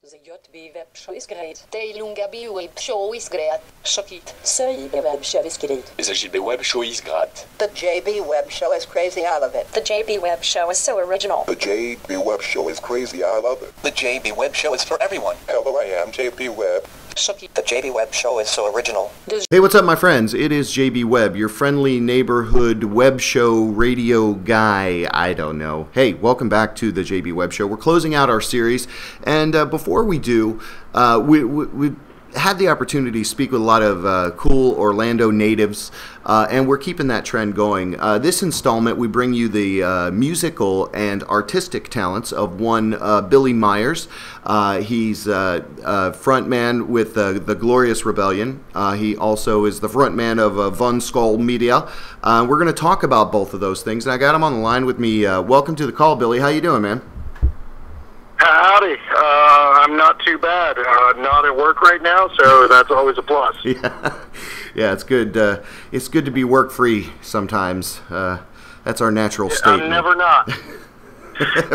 The WeBB show is great. The WeBB show is great. Shokit. The WeBB show is great. The WeBB show is great. The WeBB show is crazy. I love it. The WeBB show is so original. The WeBB show is crazy. I love it. The WeBB show is for everyone. Hello, I am JB Webb. Shokit. The WeBB show is so original. Hey, what's up, my friends? It is JB Webb, your friendly neighborhood web show radio guy. I don't know. Hey, welcome back to the JB Webb Show. We're closing out our series, and before we do, we had the opportunity to speak with a lot of cool Orlando natives, and we're keeping that trend going. This installment, we bring you the musical and artistic talents of one Billy Myers. He's front man with the Glorious Rebellion. He also is the front man of Von Skull Media. We're going to talk about both of those things, and I got him on the line with me. Welcome to the call, Billy. How you doing, man? Howdy. I'm not too bad. Not at work right now, so that's always a plus. Yeah, it's good. It's good to be work-free sometimes. That's our natural state. I'm never not.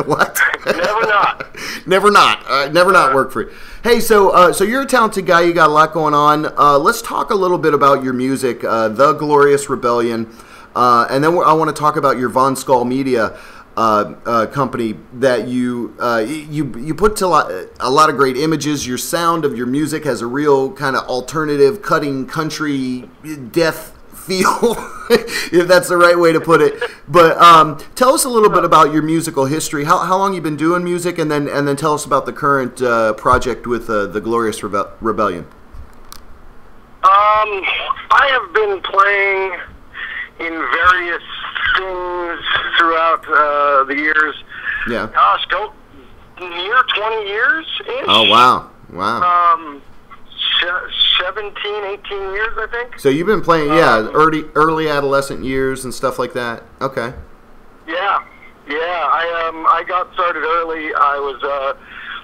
What? Never not. Never not. Never not work-free. Hey, so you're a talented guy. You got a lot going on. Let's talk a little bit about your music, The Glorious Rebellion, and then I want to talk about your Von Skull Media company that you put to a lot of great images. Your sound of your music has a real kind of alternative, cutting country death feel, if that's the right way to put it. But tell us a little bit about your musical history. How long you've been doing music, and then tell us about the current project with the Glorious Rebellion. I have been playing in various things throughout the years. Yeah. Gosh, near 20 years-ish. Oh, wow. Wow. 17, 18 years, I think. So you've been playing, early adolescent years and stuff like that. Okay. Yeah. I got started early. I was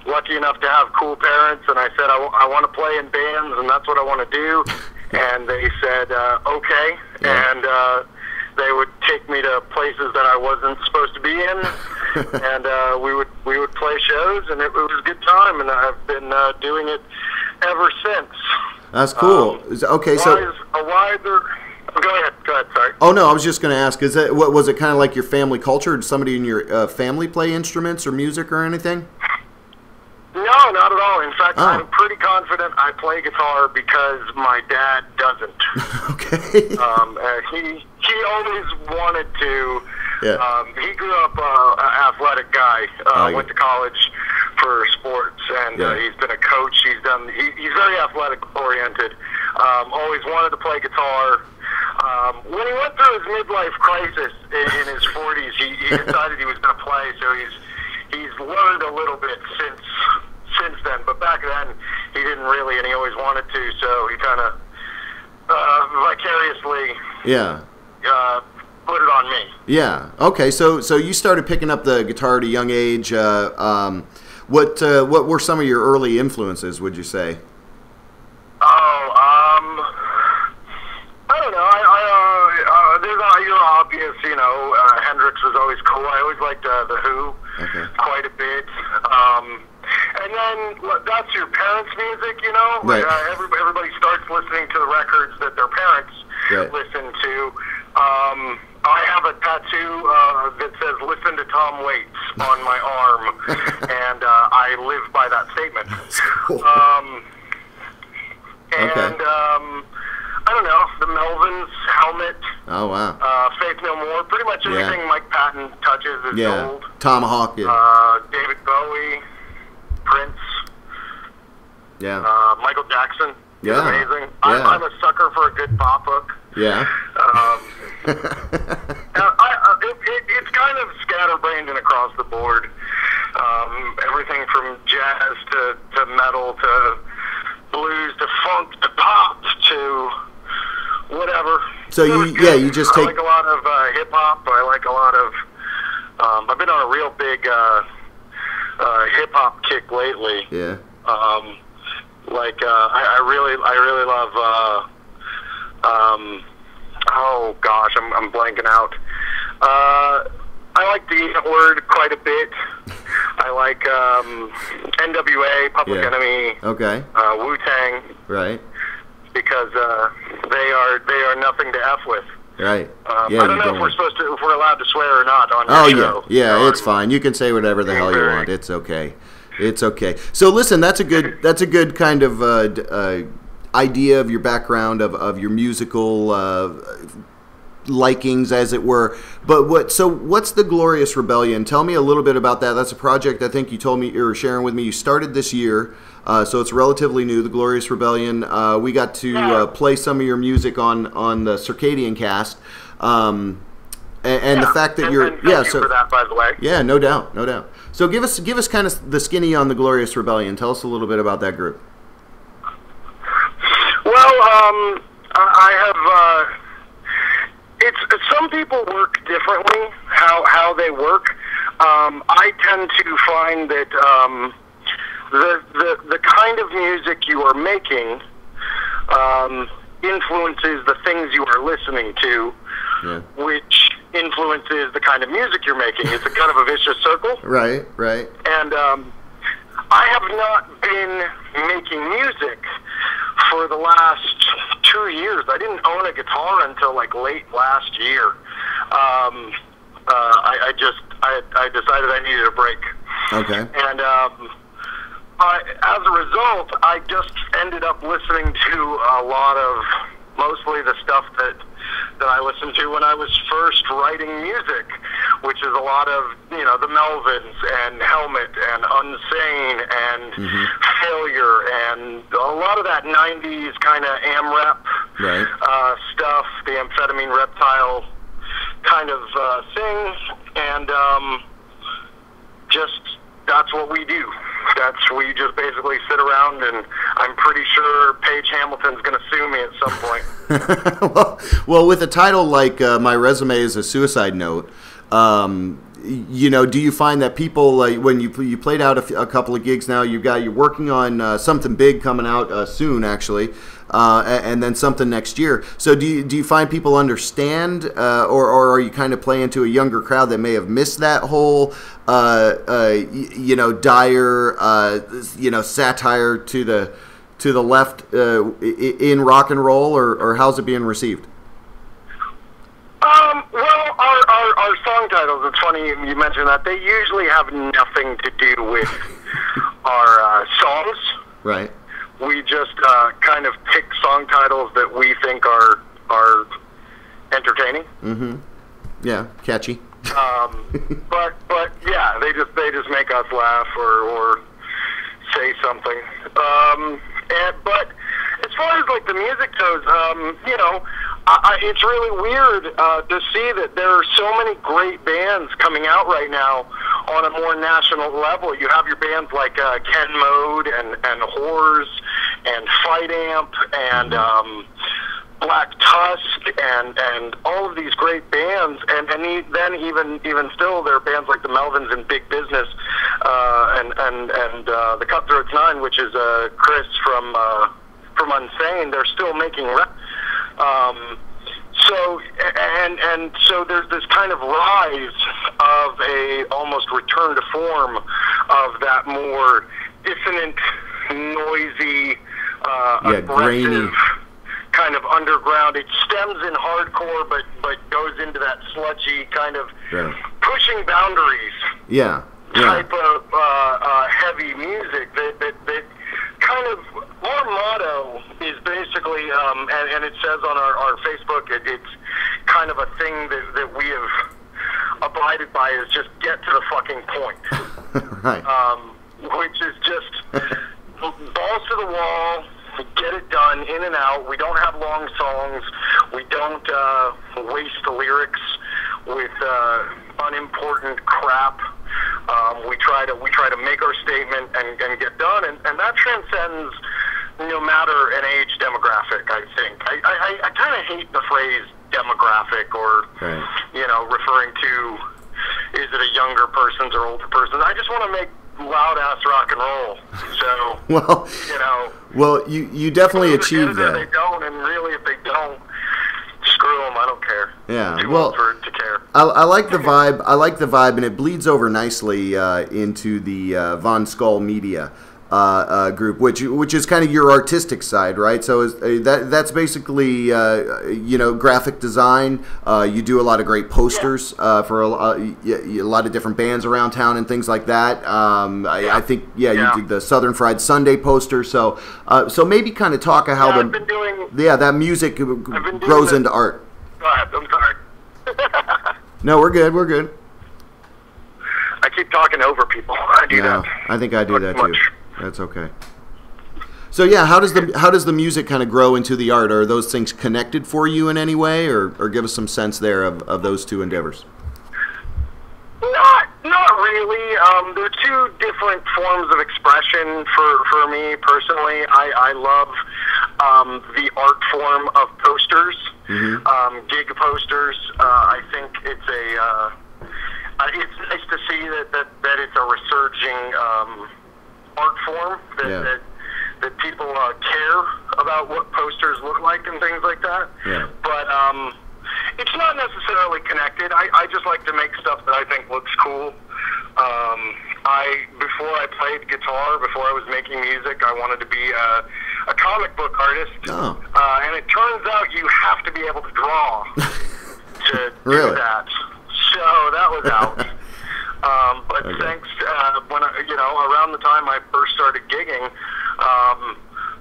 lucky enough to have cool parents, and I said, I want to play in bands, and that's what I want to do. And they said, okay. Yeah. And they would take me to places that I wasn't supposed to be in, and we would play shows, and it was a good time, and I've been doing it ever since. That's cool. Okay, so go ahead. Sorry. Oh no, I was just going to ask: was it kind of like your family culture? Did somebody in your family play instruments or music or anything? No, not at all. In fact, I'm pretty confident I play guitar because my dad doesn't. Okay. He always wanted to. Yeah. He grew up an athletic guy. Went to college for sports, and he's been a coach. He's very athletic oriented. Always wanted to play guitar. When he went through his midlife crisis in his 40s, he decided he was going to play. So he's learned a little bit since then, but back then he didn't really, and he always wanted to, so he kind of vicariously put it on me. Yeah. Okay. So you started picking up the guitar at a young age. What were some of your early influences, would you say? I don't know. You're obvious, Hendrix was always cool. I always liked The Who quite a bit. And then that's your parents' music, Right. Everybody starts listening to the records that their parents listen to. I have a tattoo that says "Listen to Tom Waits" on my arm, and I live by that statement. Cool. I don't know, the Melvins, Helmet. Oh, wow. Faith No More. Pretty much everything Mike Patton touches is gold. Tomahawk. David Bowie, Prince. Yeah. Michael Jackson. Is Yeah. amazing. Yeah. I'm a sucker for a good pop hook. Yeah. It's kind of scatterbrained and across the board. Everything from jazz to metal to blues to funk to pop to whatever. So you just take. I like a lot of hip hop. I like a lot of. I've been on a real big hip hop kick lately. Yeah. I really love. Oh gosh, I'm blanking out. I like the N-word quite a bit. I I like NWA, Public Enemy, Okay. Wu-Tang, Right. because they are nothing to f with. Right. I don't know if we're allowed to swear or not on your show. Yeah, it's fine. You can say whatever the hell you want. It's okay. It's okay. So listen, that's a good kind of idea of your background, of your musical likings, as it were. But what's the Glorious Rebellion? Tell me a little bit about that. That's a project I think you told me, or sharing with me, you started this year. So it's relatively new, the Glorious Rebellion. We got to play some of your music on the Circadian Cast, and the fact that you're thank you for that, by the way. Yeah, no doubt. So give us kind of the skinny on the Glorious Rebellion. Tell us a little bit about that group. Well, I have. It's some people work differently. How they work. I tend to find that. The kind of music you are making influences the things you are listening to, which influences the kind of music you're making. It's a kind of a vicious circle. Right. And I have not been making music for the last 2 years. I didn't own a guitar until like late last year. I decided I needed a break. Okay. And as a result, I just ended up listening to a lot of mostly the stuff that I listened to when I was first writing music, which is a lot of, the Melvins and Helmet and Unsane and Failure and a lot of that 90s kind of AMREP stuff, the Amphetamine Reptile kind of thing, and that's what we do. We just basically sit around, and I'm pretty sure Paige Hamilton's going to sue me at some point. well, with a title like My Resume is a Suicide Note, do you find that people, when you played out a couple of gigs now, you're working on something big coming out soon, actually, and then something next year. So do you find people understand, or are you kind of playing to a younger crowd that may have missed that whole, dire, satire to the left in rock and roll, or how's it being received? Well, our song titles, it's funny you mentioned that. They usually have nothing to do with our songs. Right. We just kind of pick song titles that we think are entertaining. Mm-hmm. Yeah, catchy. But yeah, they just make us laugh or say something. But as far as like the music goes, it's really weird to see that there are so many great bands coming out right now on a more national level. You have your bands like Ken Mode and Whores and Fight Amp and Black Tusk and all of these great bands, and then even still there are bands like the Melvins and Big Business and the Cutthroats 9, which is Chris from Unsane. They're still making so there's this kind of rise of a almost return to form of that more dissonant, noisy, aggressive kind of underground. It stems in hardcore, but goes into that sludgy kind of pushing boundaries. Type of heavy music that kind of, our motto is basically, and it says on our Facebook, it's kind of a thing that we have abided by, is just get to the fucking point. Right. Which is just balls to the wall, get it done, in and out. We don't have long songs. We don't waste the lyrics with unimportant crap. We try to make our statement and get done, and that transcends no matter an age demographic. I think I kind of hate the phrase demographic, or referring to, is it a younger person's or older person's. I just want to make loud ass rock and roll. So well, you definitely achieved that. They don't, and really, if they don't, screw them. I don't care. Yeah. I'm too old to care. I like the vibe. I like the vibe, and it bleeds over nicely into the Von Skull Media group, which is kind of your artistic side, right? So that's basically graphic design. You do a lot of great posters for a lot of different bands around town and things like that. I think you did the Southern Fried Sunday poster. So maybe kind of talk how that music grows into art. Go ahead. I'm sorry. No, we're good. We're good. I keep talking over people. I do that. I think I do that too. That's okay. So yeah, how does the music kind of grow into the art? Are those things connected for you in any way, or give us some sense there of those two endeavors? Not really. They're two different forms of expression for me personally. I love the art form of posters, gig posters. I think it's nice to see that it's a resurging art form that people care about what posters look like and things like that. Yeah. But it's not necessarily connected. I just like to make stuff that I think looks cool. Before I played guitar, before I was making music, I wanted to be a comic book artist. Oh. And it turns out you have to be able to draw to do that. So that was out. But thanks, when around the time I first started gigging,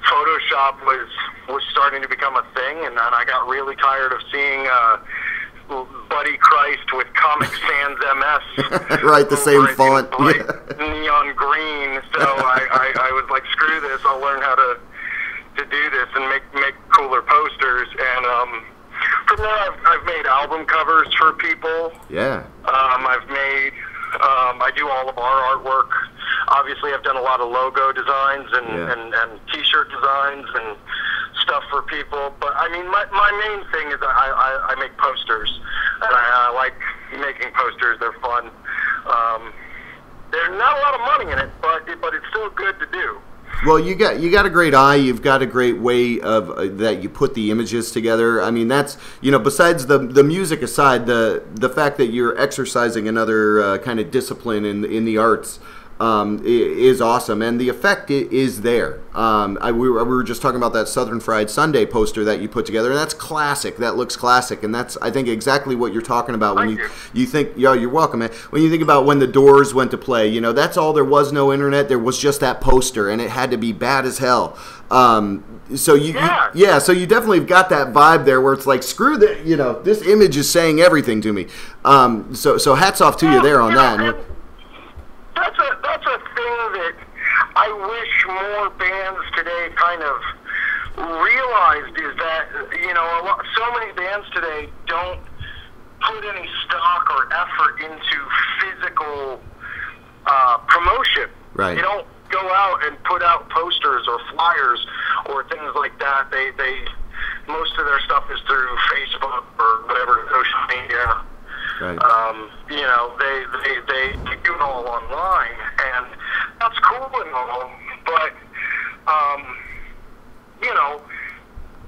Photoshop was starting to become a thing, and then I got really tired of seeing Buddy Christ with Comic Sans MS. Right, the same font. Neon green. So I was like, screw this, I'll learn how to do this and make cooler posters. And from there, I've made album covers for people. Yeah. I do all of our artwork. Obviously, I've done a lot of logo designs and T-shirt designs and stuff for people. But I mean, my main thing is I make posters, and I like making posters. They're fun. There's not a lot of money in it, but it's still good to do. Well, you got a great eye. You've got a great way of that you put the images together. I mean, that's besides the music aside, the fact that you're exercising another kind of discipline in the arts is awesome, and the effect is there. We were just talking about that Southern Fried Sunday poster that you put together, and that's classic. That looks classic, and that's, I think, exactly what you're talking about when you think, you're welcome, man. When you think about when the Doors went to play, that's all. There was no internet. There was just that poster, and it had to be bad as hell. So you definitely have got that vibe there where it's like, screw that, this image is saying everything to me. So hats off to you there on that. That's a thing that I wish more bands today kind of realized, is that, so many bands today don't put any stock or effort into physical promotion. Right. They don't go out and put out posters or flyers or things like that. They most of their stuff is through Facebook or whatever social media. Right. They do it all online, and that's cool and all, but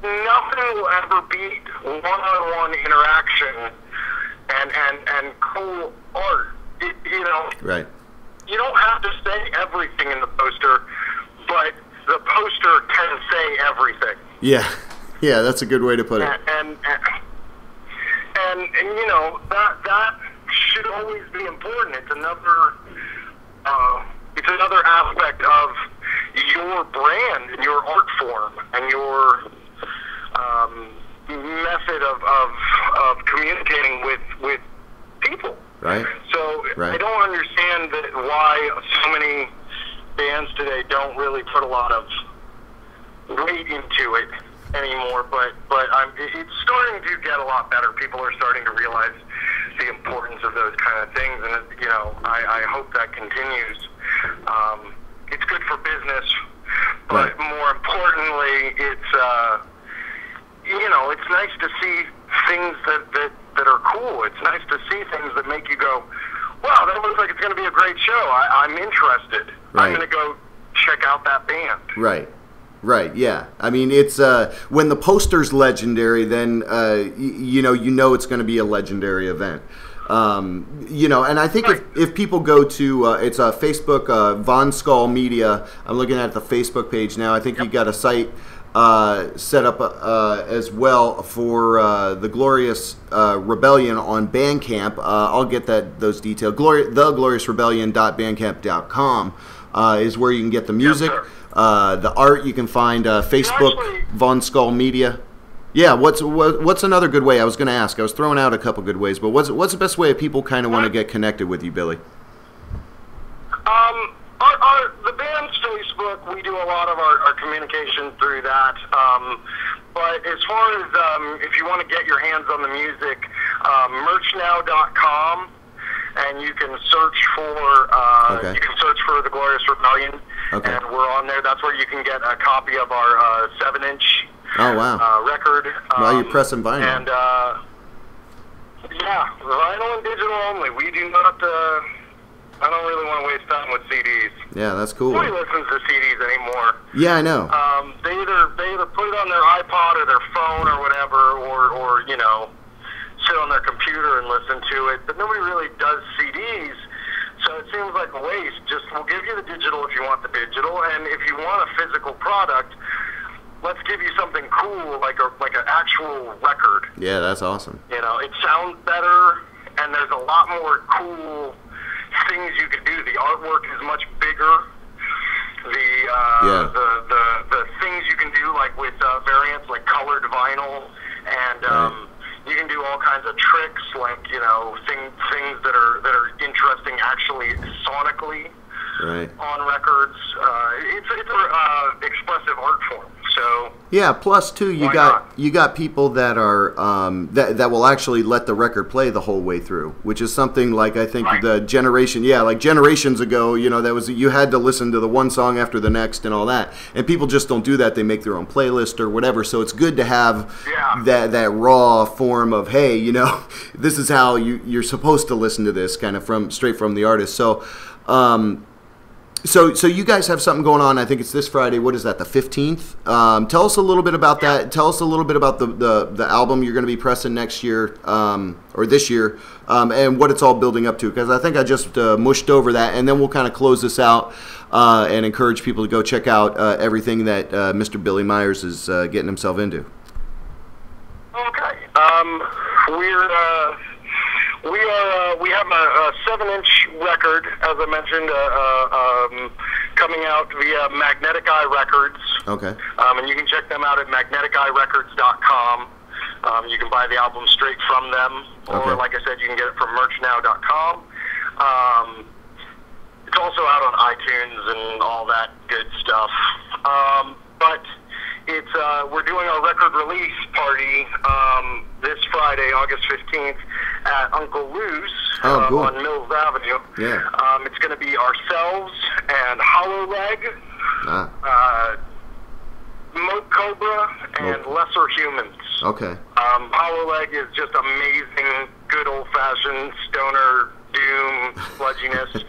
nothing will ever beat one-on-one interaction and cool art. Right. You don't have to say everything in the poster, but the poster can say everything. Yeah, that's a good way to put it. And that should always be important. It's another aspect of your brand and your art form and your method of communicating with people. Right. So I don't understand why so many bands today don't really put a lot of weight into it anymore, but it's starting to get a lot better. People are starting to realize the importance of those kind of things, and I hope that continues. It's good for business, but more importantly, it's it's nice to see things that are cool. It's nice to see things that make you go, wow, that looks like it's going to be a great show. I'm interested. I'm going to go check out that band. Right, yeah. I mean, it's when the poster's legendary, then you know it's going to be a legendary event. And I think if people go to, it's a Facebook, Von Skull Media. I'm looking at the Facebook page now. I think you got a site set up as well for the Glorious Rebellion on Bandcamp. I'll get those details. thegloriousrebellion.bandcamp.com is where you can get the music. Yes, the art you can find Facebook, Von Skull Media. Yeah, what's another good way? I was going to ask. I was throwing out a couple good ways, but what's the best way if people kind of want to get connected with you, Billy? The band's Facebook, we do a lot of our communication through that. But as far as if you want to get your hands on the music, merchnow.com, and you can search for the Glorious Rebellion, and we're on there. That's where you can get a copy of our 7-inch. Oh, wow. Record. Wow, you're pressing vinyl. And, vinyl and digital only. We do not, I don't really want to waste time with CDs. Yeah, that's cool. Nobody listens to CDs anymore. Yeah, I know. They either put it on their iPod or their phone or whatever, or sit on their computer and listen to it, but nobody really does CDs. So it seems like a waste. We'll give you the digital if you want the digital, and if you want a physical product, let's give you something cool, like an actual record. Yeah, that's awesome. It sounds better, and there's a lot more cool things you can do. The artwork is much bigger. The things you can do, like with variants, like colored vinyl, and you can do all kinds of tricks, like things that are interesting actually sonically. Right. On records. It's an expressive art form. So yeah. Plus, too, you got people that are that will actually let the record play the whole way through, which is something like I think the generation, like generations ago, that was you had to listen to the one song after the next and all that, and people just don't do that. They make their own playlist or whatever. So it's good to have that raw form of this is how you're supposed to listen to this kind of straight from the artist. So. So you guys have something going on. I think it's this Friday. What is that? The 15th. Tell us a little bit about that. Tell us a little bit about the album you're going to be pressing next year or this year, and what it's all building up to. Because I think I just mushed over that, and then we'll kind of close this out and encourage people to go check out everything that Mr. Billy Myers is getting himself into. Okay. We have a 7-inch record, as I mentioned, coming out via Magnetic Eye Records. Okay. And you can check them out at magneticeyerecords.com. You can buy the album straight from them, or like I said, you can get it from merchnow.com. It's also out on iTunes and all that good stuff. But we're doing our record release party this Friday, August 15th, at Uncle Lou's on Mills Avenue. Yeah. It's going to be ourselves and Hollow Leg, Moat Cobra, and Lesser Humans. Okay. Hollow Leg is just amazing, good old-fashioned stoner doom sludginess.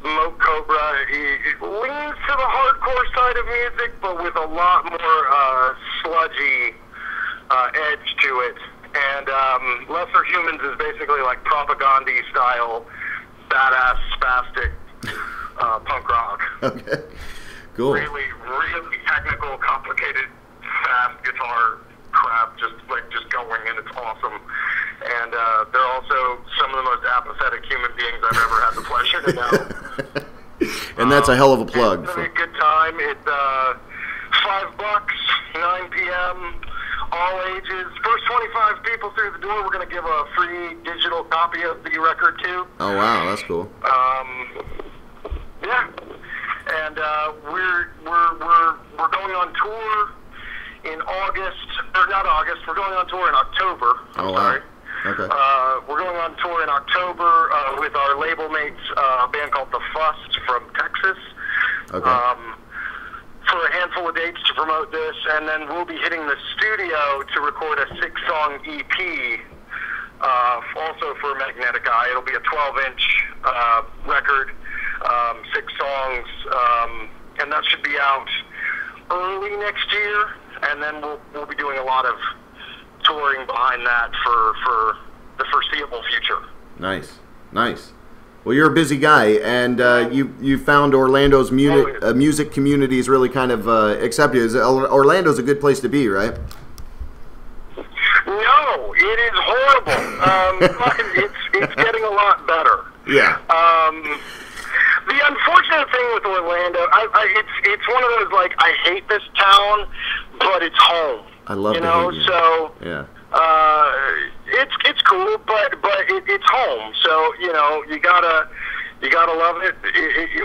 Moat Cobra, he leans to the hardcore side of music, but with a lot more sludgy edge to it. And Lesser Humans is basically like Propaganda style, badass, spastic punk rock. Okay, cool. Really, really technical, complicated, fast guitar crap, just going, and it's awesome. And they're also some of the most apathetic human beings I've ever had the pleasure to know. And that's a hell of a plug. It's a good time. It's $5, 9 p.m., all ages. First 25 people through the door, we're going to give a free digital copy of the record too. Oh wow, that's cool. Yeah, and we're going on tour in August, or not August. We're going on tour in October. I'm sorry. Okay. We're going on tour in October with our label mates, a band called The Fuss from Texas. Okay. For a handful of dates to promote this, and then we'll be hitting the studio to record a 6-song EP, also for Magnetic Eye. It'll be a 12-inch record, 6 songs, and that should be out early next year. And then we'll be doing a lot of touring behind that for the foreseeable future. Nice, nice. Well, you're a busy guy, and you found Orlando's music community is really kind of accepted. Orlando's a good place to be, right? No, it is horrible. It's getting a lot better. Yeah. The unfortunate thing with Orlando, it's one of those, like, I hate this town, but it's home. I love So yeah. It's cool, but it's home. So you gotta love it,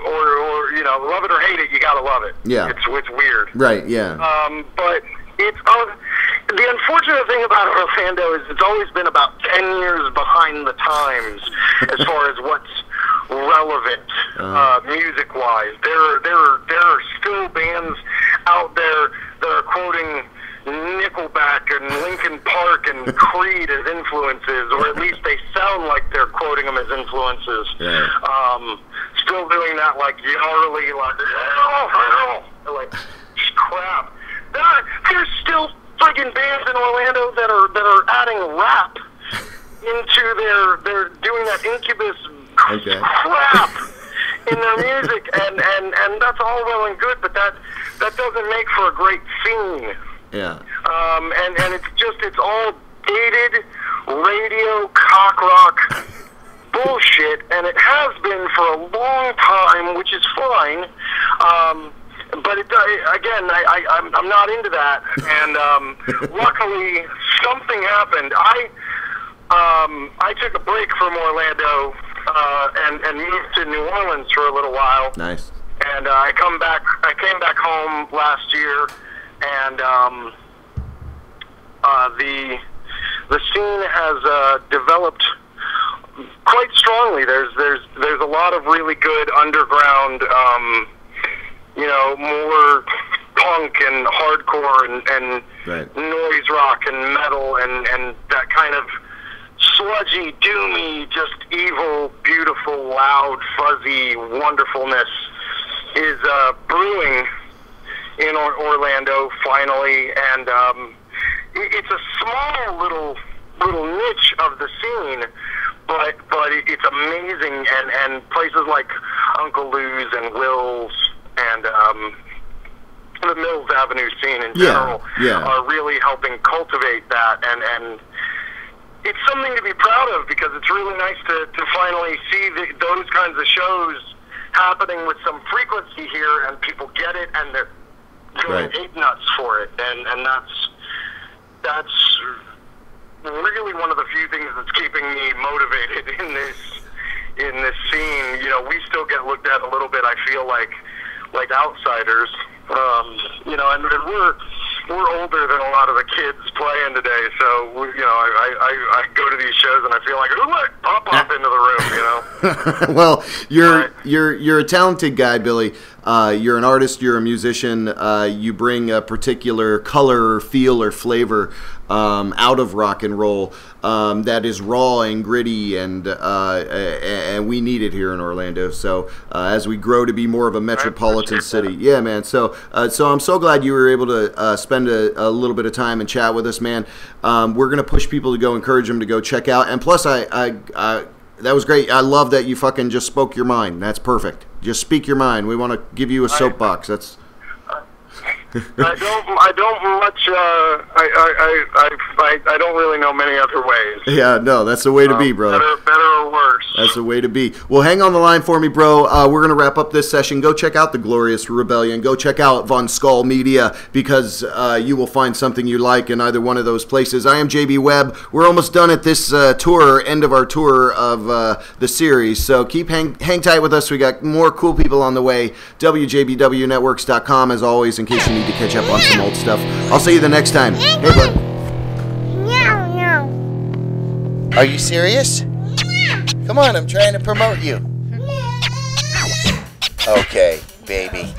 or love it or hate it. You gotta love it. Yeah. It's weird. Right. Yeah. But it's the unfortunate thing about Orlando is it's always been about 10 years behind the times as far as what's relevant music-wise. There are still bands out there that are quoting Nickelback and Linkin Park and Creed as influences, or at least they sound like they're quoting them as influences. Yeah. Still doing that, like, gnarly, like crap. There's still friggin' bands in Orlando that are adding rap into they're doing that Incubus crap in their music, and that's all well and good, but that doesn't make for a great scene. Yeah. And it's all dated radio cock rock bullshit, and it has been for a long time, which is fine. But again, I'm not into that, and luckily something happened. I took a break from Orlando and moved to New Orleans for a little while. Nice. And I came back home last year, and the scene has developed quite strongly. There's a lot of really good underground, more punk and hardcore and right. noise rock and metal and that kind of sludgy, doomy, just evil, beautiful, loud, fuzzy wonderfulness is brewing in Orlando finally, and it's a small little niche of the scene, but it's amazing, and places like Uncle Lou's and Will's and the Mills Avenue scene in general are really helping cultivate that, and it's something to be proud of, because it's really nice to finally see those kinds of shows happening with some frequency here, and people get it, and they're going ape nuts for it, and that's really one of the few things that's keeping me motivated in this scene. We still get looked at a little bit, I feel like outsiders, and we're older than a lot of the kids playing today, so I go to these shows and I feel like, pop into the room, Well, you're a talented guy, Billy. You're an artist, you're a musician, you bring a particular color, feel, or flavor out of rock and roll that is raw and gritty, and we need it here in Orlando. So as we grow to be more of a metropolitan city, yeah, man. So I'm so glad you were able to spend a little bit of time and chat with us, man. We're gonna push people to go, encourage them to go check out, and plus that was great. I love that you fucking just spoke your mind. That's perfect. Just speak your mind. We want to give you a soapbox. That's. I don't much. I don't really know many other ways. Yeah, no, that's the way to be, brother. Better or worse. That's the way to be. Well, hang on the line for me, bro. We're gonna wrap up this session. Go check out the Glorious Rebellion. Go check out Von Skull Media, because you will find something you like in either one of those places. I am JB Webb. We're almost done at this end of our tour of the series. So hang tight with us. We got more cool people on the way. WJBWNetworks.com as always, in case you need to catch up on some old stuff. I'll see you the next time. Hey, bud. Are you serious? Come on, I'm trying to promote you. Okay, baby.